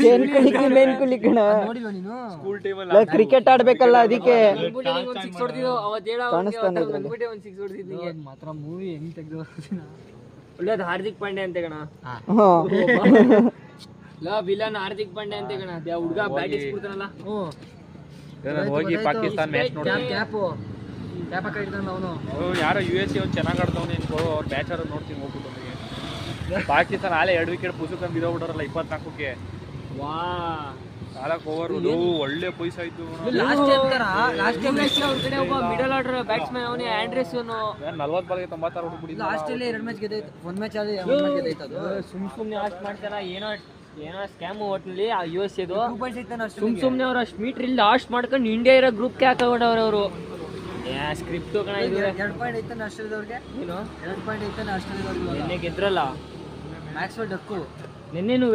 Change ಕುಲಿಕಿ main Quli ಕಣ. Cricket ಆಡ್ಬೇಕಲ್ಲ ಅದಕ್ಕೆ ಮಾತ್ರ ಮೂವಿ ಹೆಂಗ್ ತೆಗ್ದು ಒಳ್ಳೇದು. ಹಾರ್ದಿಕ್ ಪಾಂಡ್ಯ ಅಂತ ಕಣ, ವಿಲನ್ ಹಾರ್ದಿಕ್ ಪಾಂಡ್ಯ ಅಂತ ಕಣ. ಹುಡುಗ ಬ್ಯಾಟ್ ಇಸ್ಬಿಡ್ತಾನಲ್ಲ, ಹೋಗಿ ಪಾಕಿಸ್ತಾನ ಮ್ಯಾಚ್ ನೋಡಿ ಅವನು ಯಾರೋ US ಅವ್ನು ಚೆನ್ನಾಗಿ ಆಡ್ದವ್ನು ಅವ್ರ ಮ್ಯಾಚ್ ಆಡೋದು ನೋಡ್ತೀನಿ ಹೋಗ್ಬಿಟ್ಟು. ಪಾಕಿಸ್ತಾನ ಆಲೆ 2 ವಿಕೆಟ್ ಪುಸುಕಂದು ಬಿಡೋಬಿಟ್ರಲ್ಲ 24ಕ್ಕೆ. ವಾ 4 ಓವರ್ ಒಳ್ಳೆ ಪೊಯ್ಸ್ ಆಯ್ತು. ಲಾಸ್ಟ್ ಟೈಮ್ ಅವ್ರ ಕಡೆ ಒಬ್ಬ ಮಿಡಲ್ ಆರ್ಡರ್ ಬ್ಯಾಟ್ಸ್ಮನ್ ಅವನೇ ಆಂಡ್ರೆಸ್. 40 ಬಾಲ್ಗೆ 96 ಹೊಡ್ಬಿಟ್ಟಿದ್ದ. ಲಾಸ್ಟ್ ಅಲ್ಲಿ 2 ಮ್ಯಾಚ್ ಗೆದ್ದೈತೆ, 1 ಮ್ಯಾಚ್ ಅಲ್ಲಿ ಸುಮ್ನೆ ಆಸ್ಟ್ ಮಾಡ್ತಾರ. ಏನೋ ಸ್ಕ್ಯಾಮ್ ಒಟ್ಟಿನಲ್ಲಿ ಆ US ಇದು. ಸುಮ್ನೆ ಅವ್ರು ಅಷ್ಟು ಮೀಟರ್ ಇಲ್ಲಿ ಆಸ್ಟ್ ಮಾಡ್ಕೊಂಡು ಇಂಡಿಯಾ ಇರೋ ಗ್ರೂಪ್ಗೆ ಹಾಕೊಂಡವ್ರೆ ಅವರು. ಸ್ಕ್ರಿಪ್ಟ್ ಕಣ ಇದು. 2 ಪಾಯಿಂಟ್ ಐತಾನೆ ಆಸ್ಟ್ರೇಲಿಯಾದವ್ರಿಗೆ. ಏನು 2 ಪಾಯಿಂಟ್ ಐತಾನೆ ಆಸ್ಟ್ರೇಲಿಯಾದವ್ರಿಗೆ. ನಿನ್ನೆ ಗೆದ್ರಲ್ಲ ಮ್ಯಾಕ್ಸ್ವೆಲ್ ಡಕ್ಕು. ನಿನ್ನೆನೂ